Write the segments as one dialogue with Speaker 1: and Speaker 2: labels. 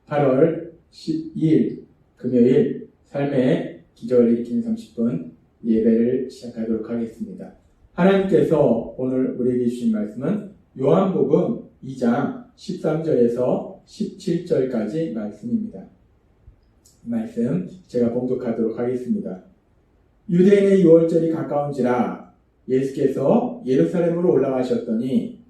Speaker 1: 8월 12일 금요일 삶의 기적을 일으키는 30분 예배를 시작하도록 하겠습니다. 하나님께서 오늘 우리에게 주신 말씀은 요한복음 2장 13절에서 17절까지 말씀입니다. 이 말씀 제가 봉독하도록 하겠습니다. 유대인의 유월절이 가까운지라 예수께서 예루살렘으로 올라가셨더니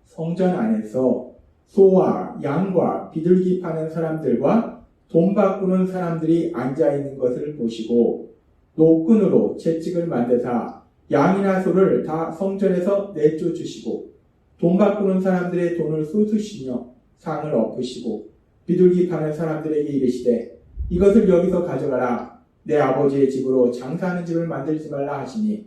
Speaker 1: 성전 안에서 소와 양과 비둘기 파는 사람들과 돈 바꾸는 사람들이 앉아있는 것을 보시고 노끈으로 채찍을 만드사 양이나 소를 다 성전에서 내쫓으시고 돈 바꾸는 사람들의 돈을 쏟으시며 상을 엎으시고 비둘기 파는 사람들에게 이르시되 이것을 여기서 가져가라. 내 아버지의 집으로 장사하는 집을 만들지 말라 하시니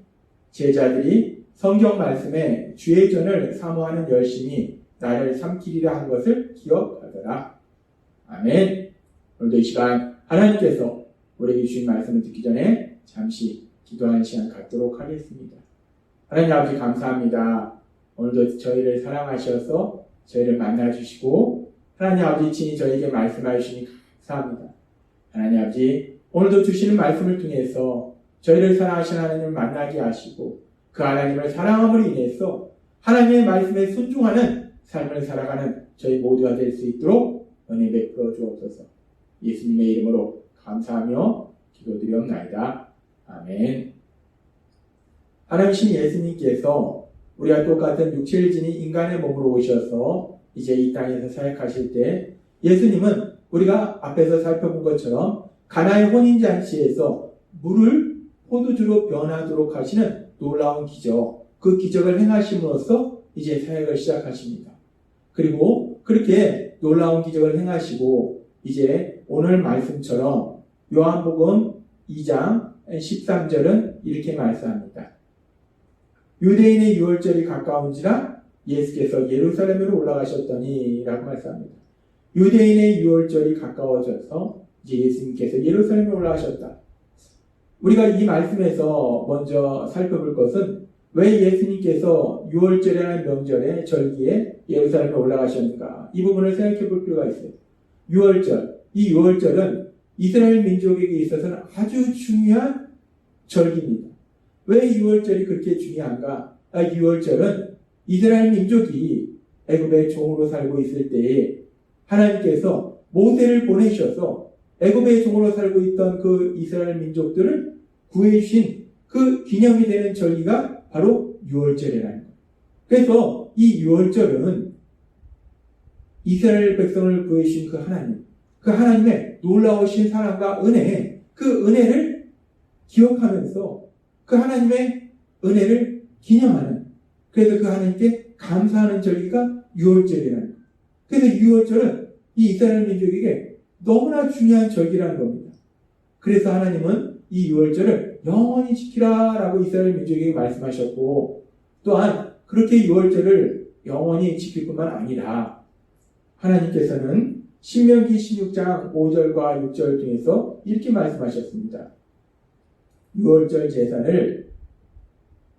Speaker 1: 제자들이 성경 말씀에 주의 전을 사모하는 열심이 나를 삼키리라 한 것을 기억하더라. 아멘. 오늘도 이 시간 하나님께서 우리에게 주신 말씀을 듣기 전에 잠시 기도하는 시간 갖도록 하겠습니다. 하나님 아버지 감사합니다. 오늘도 저희를 사랑하셔서 저희를 만나주시고 하나님 아버지 친히 저희에게 말씀해 주시니 감사합니다. 하나님 아버지 오늘도 주시는 말씀을 통해서 저희를 사랑하시는 하나님을 만나게 하시고 그 하나님을 사랑함으로 인해서 하나님의 말씀에 순종하는 삶을 살아가는 저희 모두가 될 수 있도록 은혜 베풀어 주옵소서. 예수님의 이름으로 감사하며 기도드리옵나이다. 아멘. 하나님이신 예수님께서 우리가 똑같은 육체를 지닌 인간의 몸으로 오셔서 이제 이 땅에서 사역하실 때 예수님은 우리가 앞에서 살펴본 것처럼 가나의 혼인잔치에서 물을 포도주로 변하도록 하시는 놀라운 기적, 그 기적을 행하심으로써 이제 사역을 시작하십니다. 그리고 그렇게 놀라운 기적을 행하시고 이제 오늘 말씀처럼 요한복음 2장 13절은 이렇게 말씀합니다. 유대인의 유월절이 가까운지라 예수께서 예루살렘으로 올라가셨더니 라고 말씀합니다. 유대인의 유월절이 가까워져서 이제 예수님께서 예루살렘에 올라가셨다. 우리가 이 말씀에서 먼저 살펴볼 것은 왜 예수님께서 유월절이라는 명절에 절기에 예루살렘에 올라가셨는가? 이 부분을 생각해 볼 필요가 있어요. 유월절, 이 유월절은 이스라엘 민족에게 있어서는 아주 중요한 절기입니다. 왜 유월절이 그렇게 중요한가? 유월절은 이스라엘 민족이 애굽의 종으로 살고 있을 때에 하나님께서 모세를 보내셔서 애굽의 종으로 살고 있던 그 이스라엘 민족들을 구해주신 그 기념이 되는 절기가 바로 유월절이라는 거예요. 그래서 이 유월절은 이스라엘 백성을 구해주신 그 하나님, 그 하나님의 놀라우신 사랑과 은혜, 그 은혜를 기억하면서 그 하나님의 은혜를 기념하는, 그래서 그 하나님께 감사하는 절기가 유월절이라는 거예요. 그래서 유월절은 이 이스라엘 민족에게 너무나 중요한 절기라는 겁니다. 그래서 하나님은 이 유월절을 영원히 지키라 라고 이스라엘 민족에게 말씀하셨고 또한 그렇게 유월절을 영원히 지킬 뿐만 아니라 하나님께서는 신명기 16장 5절과 6절 중에서 이렇게 말씀하셨습니다. 유월절 제사를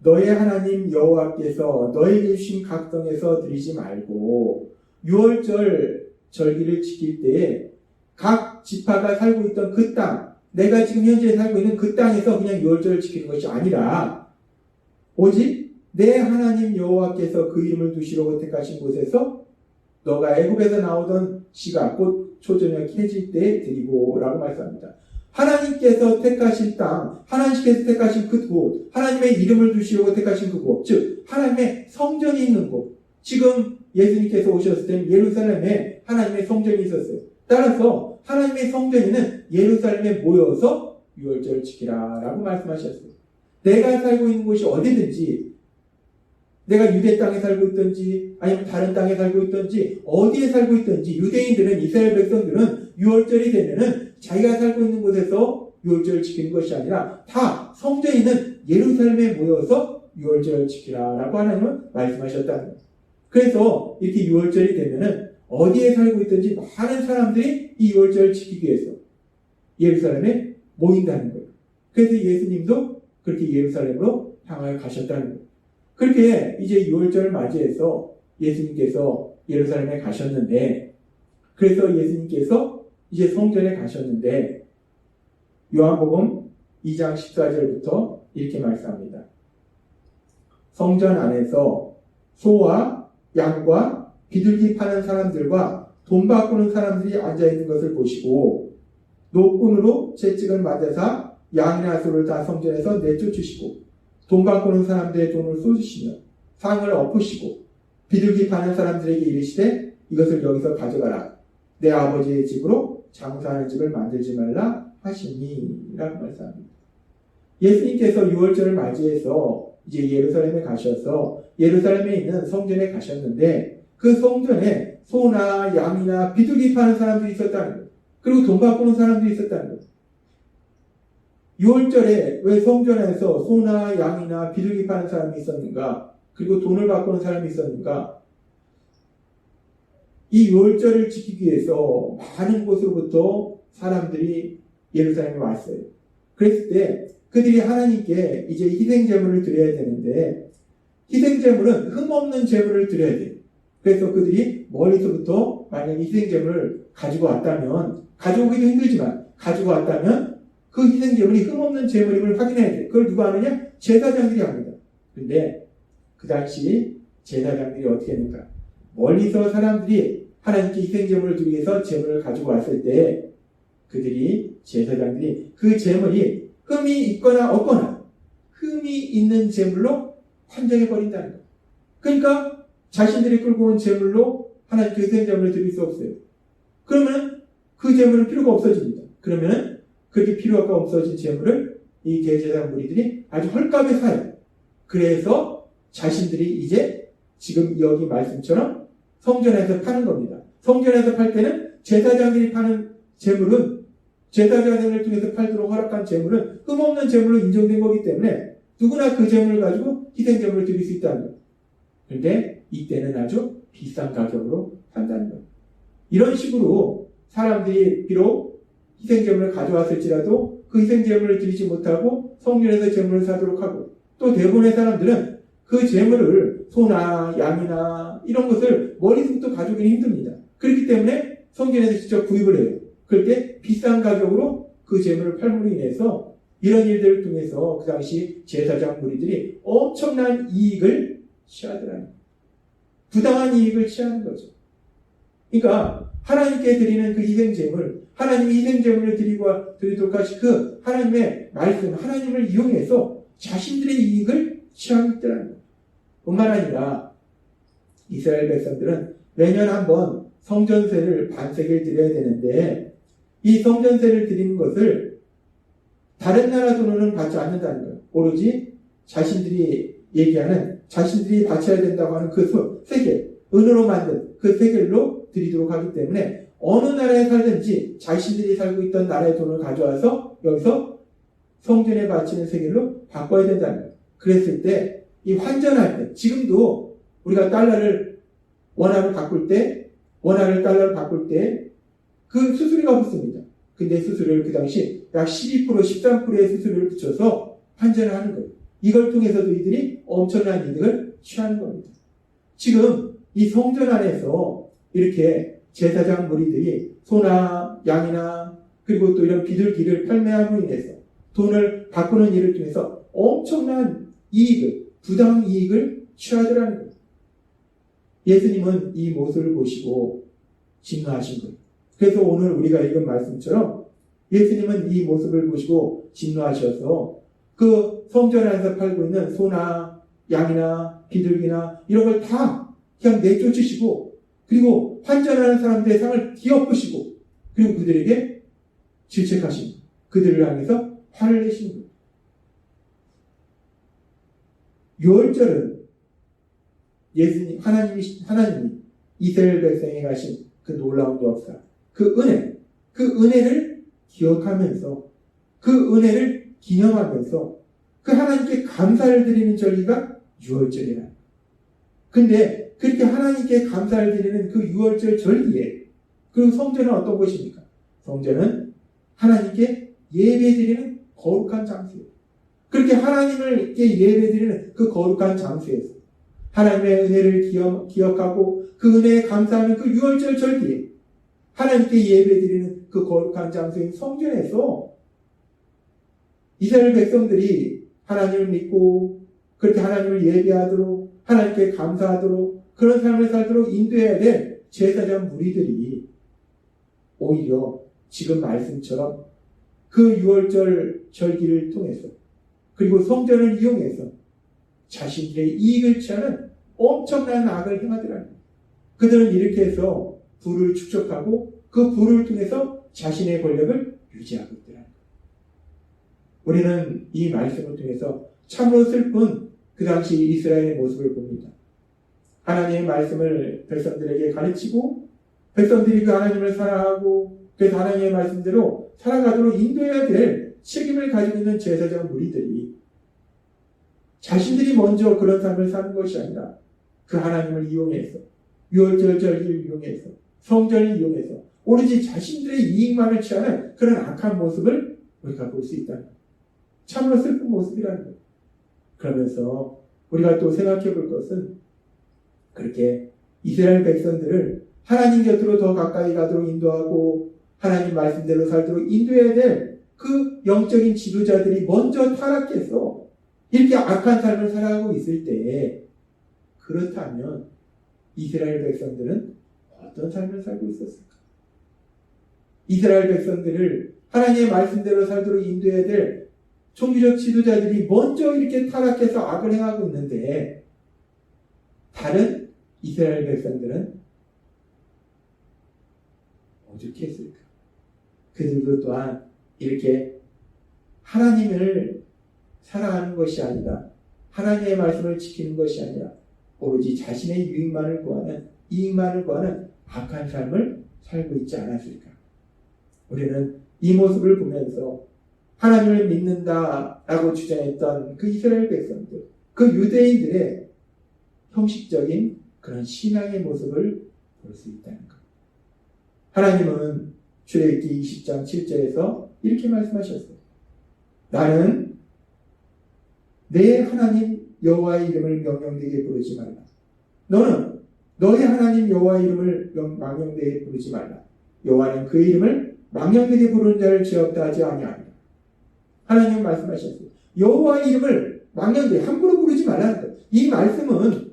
Speaker 1: 너의 하나님 여호와께서 너에게 주신 각성에서 드리지 말고 유월절 절기를 지킬 때에 각 지파가 살고 있던 그 땅, 내가 지금 현재 살고 있는 그 땅에서 그냥 유월절을 지키는 것이 아니라 오직 내 하나님 여호와께서 그 이름을 두시려고 택하신 곳에서 너가 애굽에서 나오던 씨가 곧 초저녁 해질 때에 드리고 라고 말씀합니다. 하나님께서 택하신 땅, 하나님께서 택하신 그 곳, 하나님의 이름을 두시려고 택하신 그 곳, 즉 하나님의 성전이 있는 곳. 지금 예수님께서 오셨을 때는 예루살렘에 하나님의 성전이 있었어요. 따라서 하나님의 성전에는 예루살렘에 모여서 유월절을 지키라 라고 말씀하셨어요. 내가 살고 있는 곳이 어디든지, 내가 유대 땅에 살고 있든지 아니면 다른 땅에 살고 있든지 어디에 살고 있든지 유대인들은, 이스라엘 백성들은 유월절이 되면은 자기가 살고 있는 곳에서 유월절을 지키는 것이 아니라 다 성전에 있는 예루살렘에 모여서 유월절을 지키라 라고 하나님은 말씀하셨다는 거예요. 그래서 이렇게 유월절이 되면은 어디에 살고 있든지 많은 사람들이 이 유월절을 지키기 위해서 예루살렘에 모인다는 거예요. 그래서 예수님도 그렇게 예루살렘으로 향하여 가셨다는 거예요. 그렇게 이제 유월절을 맞이해서 예수님께서 예루살렘에 가셨는데 그래서 예수님께서 이제 성전에 가셨는데 요한복음 2장 14절부터 이렇게 말씀합니다. 성전 안에서 소와 양과 비둘기 파는 사람들과 돈 바꾸는 사람들이 앉아있는 것을 보시고 노끈으로 채찍을 맞아서 양이나 소를 다 성전에서 내쫓으시고 돈 바꾸는 사람들의 돈을 쏘시며 상을 엎으시고 비둘기 파는 사람들에게 이르시되 이것을 여기서 가져가라. 내 아버지의 집으로 장사하는 집을 만들지 말라 하시니 라고 말씀합니다. 예수님께서 유월절을 맞이해서 이제 예루살렘에 가셔서 예루살렘에 있는 성전에 가셨는데 그 성전에 소나 양이나 비둘기 파는 사람들이 있었다는 거예요. 그리고 돈 바꾸는 사람들이 있었다는 거예요. 유월절에 왜 성전에서 소나 양이나 비둘기 파는 사람이 있었는가? 그리고 돈을 바꾸는 사람이 있었는가? 이 유월절을 지키기 위해서 많은 곳으로부터 사람들이 예루살렘에 왔어요. 그랬을 때 그들이 하나님께 이제 희생제물을 드려야 되는데 희생제물은 흠없는 제물을 드려야 돼요. 그래서 그들이 멀리서부터 만약 희생제물을 가지고 왔다면 가져오기도 힘들지만 가지고 왔다면 그 희생제물이 흠없는 제물임을 확인해야 돼요. 그걸 누가 하느냐? 제사장들이 합니다. 그런데 그 당시 제사장들이 어떻게 했는가? 멀리서 사람들이 하나님께 희생제물을 드리기 위해서 제물을 가지고 왔을 때 제사장들이 그 제물이 흠이 있거나 없거나 흠이 있는 제물로 판정해버린다는 거예요. 그러니까 자신들이 끌고 온 제물로 하나님께 희생제물을 드릴 수 없어요. 그러면 그 제물은 필요가 없어집니다. 그러면 그렇게 필요가 없어진 제물을 이 대제사장 무리들이 아주 헐값에 사요. 그래서 자신들이 이제 지금 여기 말씀처럼 성전에서 파는 겁니다. 성전에서 팔 때는 제사장들이 파는 제물은 제사장을 통해서 팔도록 허락한 제물은 흠없는 제물로 인정된 거기 때문에 누구나 그 제물을 가지고 희생제물을 드릴 수 있다는 거예요. 그런데 이때는 아주 비싼 가격으로 판다는 거예요. 이런 식으로 사람들이 비록 희생제물을 가져왔을지라도 그 희생제물을 드리지 못하고 성전에서 제물을 사도록 하고 또 대부분의 사람들은 그 제물을 소나 양이나 이런 것을 머리부터 가져오기는 힘듭니다. 그렇기 때문에 성전에서 직접 구입을 해요. 그럴 때 비싼 가격으로 그 제물을 팔므로 인해서 이런 일들을 통해서 그 당시 제사장 무리들이 엄청난 이익을 취하더라는 거예요. 부당한 이익을 취하는 거죠. 그러니까 하나님께 드리는 그 희생제물, 하나님이 희생제물을 드리도록 하신 그 하나님의 말씀, 하나님을 이용해서 자신들의 이익을 취하고 있더라는 거예요. 뿐만 아니라 이스라엘 백성들은 매년 한번 성전세를 반세기를 드려야 되는데 이 성전세를 드리는 것을 다른 나라 돈으로는 받지 않는다는 거예요. 오로지 자신들이 얘기하는 자신들이 바쳐야 된다고 하는 그 세겔, 은으로 만든 그 세겔로 드리도록 하기 때문에 어느 나라에 살든지 자신들이 살고 있던 나라의 돈을 가져와서 여기서 성전에 바치는 세겔로 바꿔야 된다는 거예요. 그랬을 때 이 환전할 때 지금도 우리가 달러를 원화를 바꿀 때 원화를 달러를 바꿀 때 그 수수료가 붙습니다. 근데 수수료를 그 당시 약 12%, 13%의 수수료를 붙여서 환전을 하는 거예요. 이걸 통해서도 이들이 엄청난 이득을 취하는 겁니다. 지금 이 성전 안에서 이렇게 제사장 무리들이 소나 양이나 그리고 또 이런 비둘기를 판매함으로 인해서 돈을 바꾸는 일을 통해서 엄청난 이익을, 부당 이익을 취하더라는 거예요. 예수님은 이 모습을 보시고 진노하신 거예요. 그래서 오늘 우리가 읽은 말씀처럼 예수님은 이 모습을 보시고 진노하셔서 그 성전 안에서 팔고 있는 소나 양이나 비둘기나 이런 걸 다 그냥 내쫓으시고 그리고 환전하는 사람들의 상을 뒤엎으시고 그리고 그들에게 질책하시고 그들을 향해서 화를 내시는 거예요. 유월절은 예수님, 하나님이 이스라엘 백성에 가신 그 놀라운 역사, 그 은혜를 기억하면서 그 은혜를 기념하면서 그 하나님께 감사를 드리는 절기가 유월절이라. 근데 그렇게 하나님께 감사를 드리는 그 유월절 절기에 그 성전은 어떤 곳입니까? 성전은 하나님께 예배드리는 거룩한 장소예요. 그렇게 하나님께 예배드리는 그 거룩한 장소에서 하나님의 은혜를 기억하고 그 은혜에 감사하는 그 유월절 절기에 하나님께 예배드리는 그 거룩한 장소인 성전에서 이스라엘 백성들이 하나님을 믿고 그렇게 하나님을 예배하도록 하나님께 감사하도록 그런 삶을 살도록 인도해야 될 제사장 무리들이 오히려 지금 말씀처럼 그 6월절 절기를 통해서 그리고 성전을 이용해서 자신들의 이익을 취하는 엄청난 악을 행하더라는 거예요. 그들은 이렇게 해서 부를 축적하고 그 부를 통해서 자신의 권력을 유지하고 있더라는 거예요. 우리는 이 말씀을 통해서 참으로 슬픈 그 당시 이스라엘의 모습을 봅니다. 하나님의 말씀을 백성들에게 가르치고 백성들이 그 하나님을 사랑하고 그 하나님의 말씀대로 살아가도록 인도해야 될 책임을 가지고 있는 제사장 무리들이 자신들이 먼저 그런 삶을 사는 것이 아니라 그 하나님을 이용해서 유월절 절기를 이용해서 성전을 이용해서 오로지 자신들의 이익만을 취하는 그런 악한 모습을 우리가 볼 수 있다는 거예요. 참으로 슬픈 모습이라는 거예요. 그러면서 우리가 또 생각해 볼 것은 그렇게 이스라엘 백성들을 하나님 곁으로 더 가까이 가도록 인도하고 하나님 말씀대로 살도록 인도해야 될 그 영적인 지도자들이 먼저 타락해서 이렇게 악한 삶을 살아가고 있을 때 그렇다면 이스라엘 백성들은 어떤 삶을 살고 있었을까? 이스라엘 백성들을 하나님의 말씀대로 살도록 인도해야 될 종교적 지도자들이 먼저 이렇게 타락해서 악을 행하고 있는데 다른 이스라엘 백성들은 어떻게 했을까? 그들도 또한 이렇게 하나님을 사랑하는 것이 아니라 하나님의 말씀을 지키는 것이 아니라 오로지 자신의 이익만을 구하는 악한 삶을 살고 있지 않았을까? 우리는 이 모습을 보면서 하나님을 믿는다라고 주장했던 그 이스라엘 백성들, 그 유대인들의 형식적인 그런 신앙의 모습을 볼 수 있다는 것. 하나님은 출애굽기 20장 7절에서 이렇게 말씀하셨어요. 나는 내 하나님 여호와의 이름을 명령되게 부르지 말라. 너는 너의 하나님 여호와의 이름을 망령되게 부르지 말라. 여호와는 그 이름을 망령되게 부르는 자를 죄없다 하지 아니하리라. 하나님은 말씀하셨어요. 여호와의 이름을 망령되게 함부로 부르지 말라는 거예요. 이 말씀은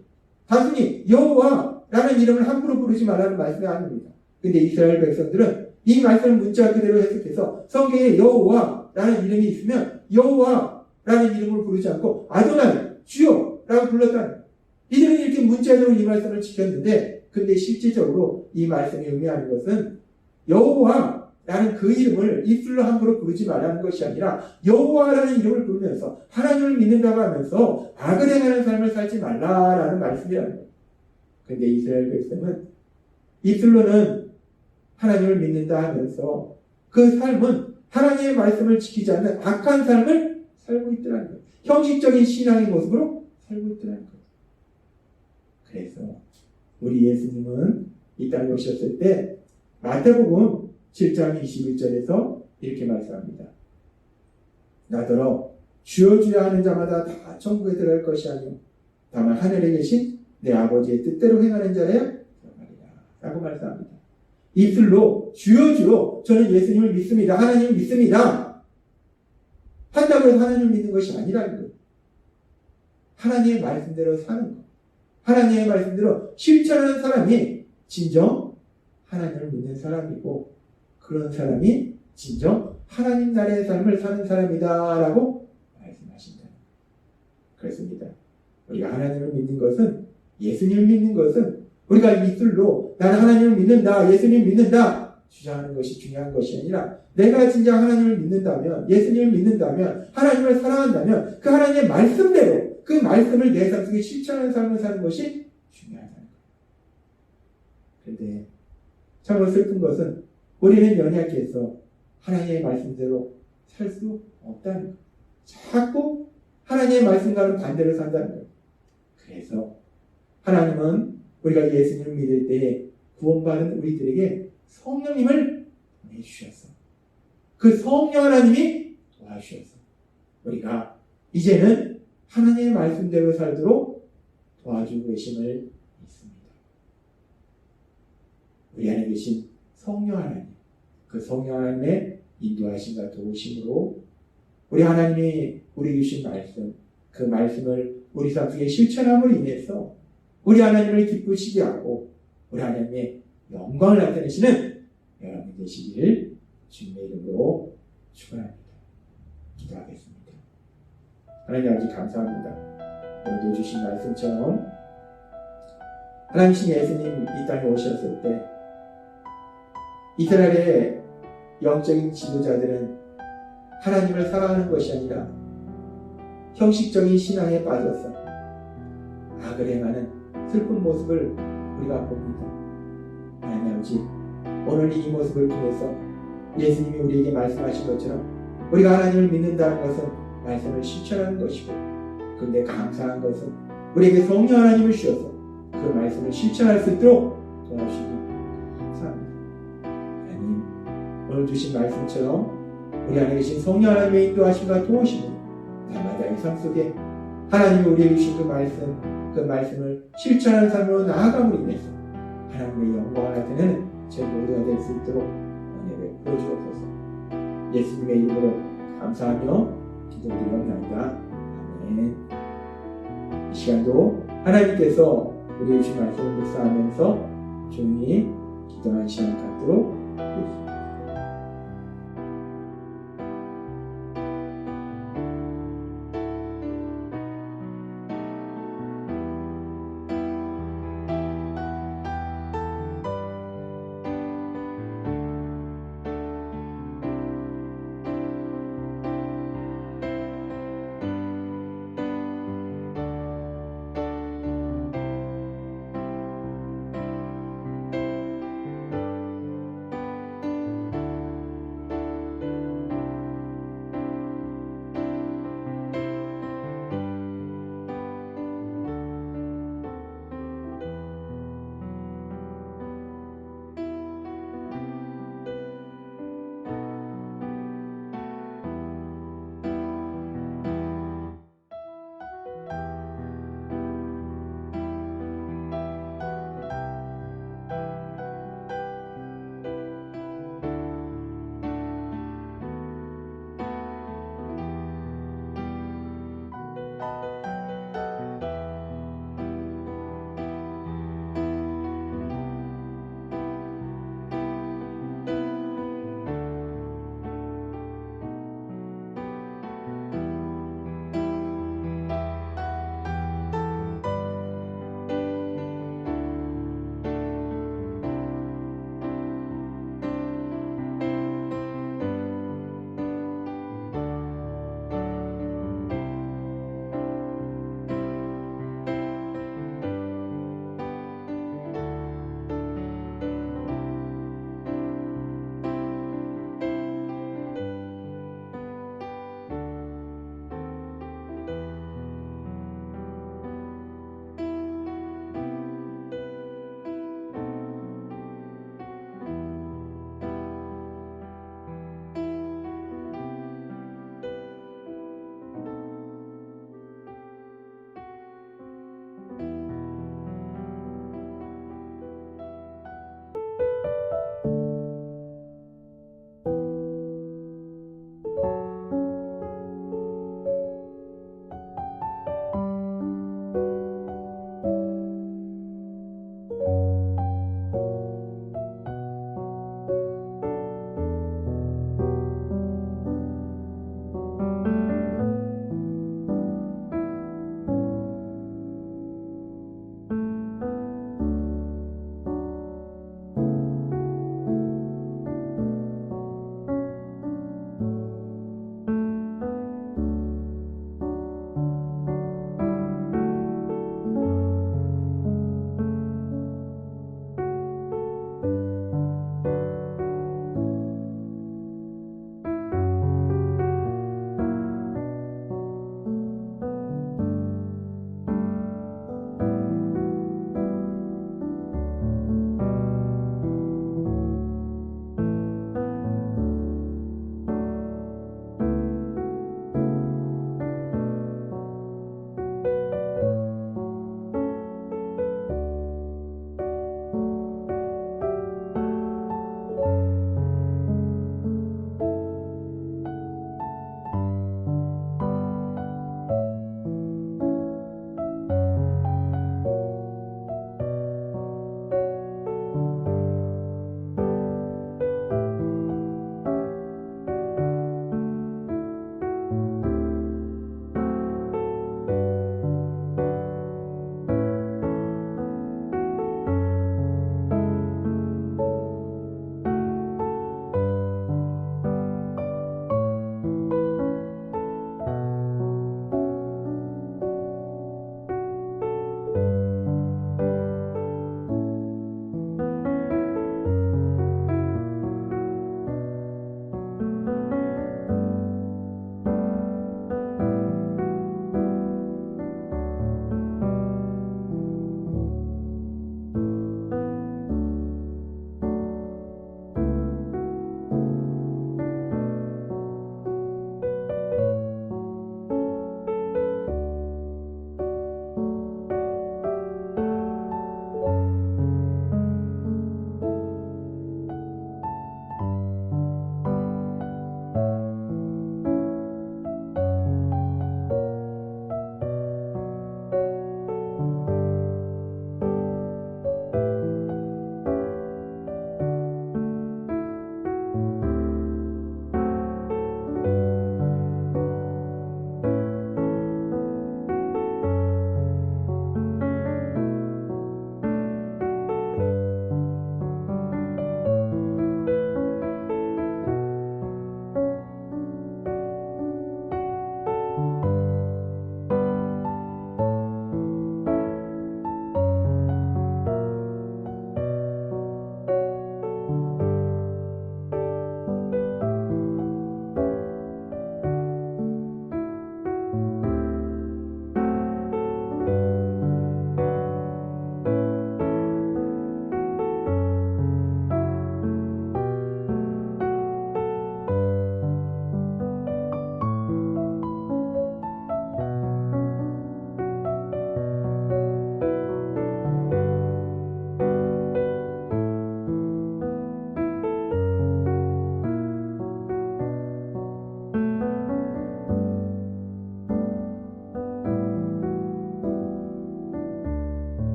Speaker 1: 단순히 여호와라는 이름을 함부로 부르지 말라는 말씀이 아닙니다. 근데 이스라엘 백성들은 이 말씀을 문자 그대로 해석해서 성경에 여호와라는 이름이 있으면 여호와라는 이름을 부르지 않고 아도나이, 주여라고 불렀다는 거예요. 이들은 이렇게 문자적으로 이 말씀을 지켰는데 근데 실질적으로 이 말씀이 의미하는 것은 여호와라는 그 이름을 입술로 함부로 부르지 말라는 것이 아니라 여호와라는 이름을 부르면서 하나님을 믿는다고 하면서 악을 행하는 삶을 살지 말라라는 말씀이라는 거예요. 근데 이스라엘 백성은 입술로는 하나님을 믿는다 하면서 그 삶은 하나님의 말씀을 지키지 않는 악한 삶을 살고 있더라는 거예요. 형식적인 신앙의 모습으로 살고 있더라는 거예요. 그래서 우리 예수님은 이 땅에 오셨을 때 마태복음 7장 21절에서 이렇게 말씀합니다. 나더러 주여 주여 하는 자마다 다 천국에 들어갈 것이 아니요 다만 하늘에 계신 내 아버지의 뜻대로 행하는 자라야 들어가리라 라고 말씀합니다. 입술로 주여 주여 저는 예수님을 믿습니다. 하나님을 믿습니다. 한다고 해서 하나님을 믿는 것이 아니라는 거예요. 하나님의 말씀대로 사는 것. 하나님의 말씀대로 실천하는 사람이 진정 하나님을 믿는 사람이고 그런 사람이 진정 하나님 나라의 삶을 사는 사람이다 라고 말씀하신다. 그렇습니다. 우리가 하나님을 믿는 것은 예수님을 믿는 것은 우리가 입술로 나는 하나님을 믿는다, 예수님 믿는다 주장하는 것이 중요한 것이 아니라 내가 진짜 하나님을 믿는다면, 예수님을 믿는다면, 하나님을 사랑한다면 그 하나님의 말씀대로 그 말씀을 내 삶 속에 실천하는 삶을 사는 것이 중요하다는 거예요. 그런데 참으로 슬픈 것은 우리는 연약해서 하나님의 말씀대로 살 수 없다는 거예요. 자꾸 하나님의 말씀과는 반대로 산다는 거예요. 그래서 하나님은 우리가 예수님을 믿을 때 구원받은 우리들에게 성령님을 보내주셔서 그 성령 하나님이 도와주셔서 우리가 이제는 하나님의 말씀대로 살도록 도와주고 계심을 믿습니다. 우리 안에 계신 성령 하나님, 그 성령 하나님의 인도하심과 도우심으로 우리 하나님이 우리 주신 말씀, 그 말씀을 우리 삶 속에 실천함으로 인해서 우리 하나님을 기쁘시게 하고 우리 하나님의 영광을 나타내시는 여러분 되시기를 주님의 이름으로 축원합니다. 기도하겠습니다. 하나님 아버지 감사합니다. 오늘도 주신 말씀처럼 하나님이신 예수님 이 땅에 오셨을 때 이스라엘의 영적인 지도자들은 하나님을 사랑하는 것이 아니라 형식적인 신앙에 빠져서 악을 행하는 슬픈 모습을 우리가 봅니다. 하나님 아버지, 오늘 이 모습을 통해서 예수님이 우리에게 말씀하신 것처럼 우리가 하나님을 믿는다는 것은 말씀을 실천하는 것이고, 그런데 감사한 것은 우리에게 성령 하나님을 주셔서 그 말씀을 실천할 수 있도록 도와주시니 감사합니다. 하나님, 오늘 주신 말씀처럼 우리 안에 계신 성령 하나님의 인도하심과 도우심으로 날마다 이 삶 속에 하나님이 우리에게 주신 그 말씀을 실천하는 삶으로 나아감으로 인해서 하나님의 영광을 나타내는 제 모두가 될 수 있도록 은혜를 풀어주옵소서. 예수님의 이름으로 감사하며 기도드리옵나이다. 아멘. 이 시간도 하나님께서 우리의 주신 말씀을 묵상하면서 조용히 기도하는 시간 갖도록 하겠습니다.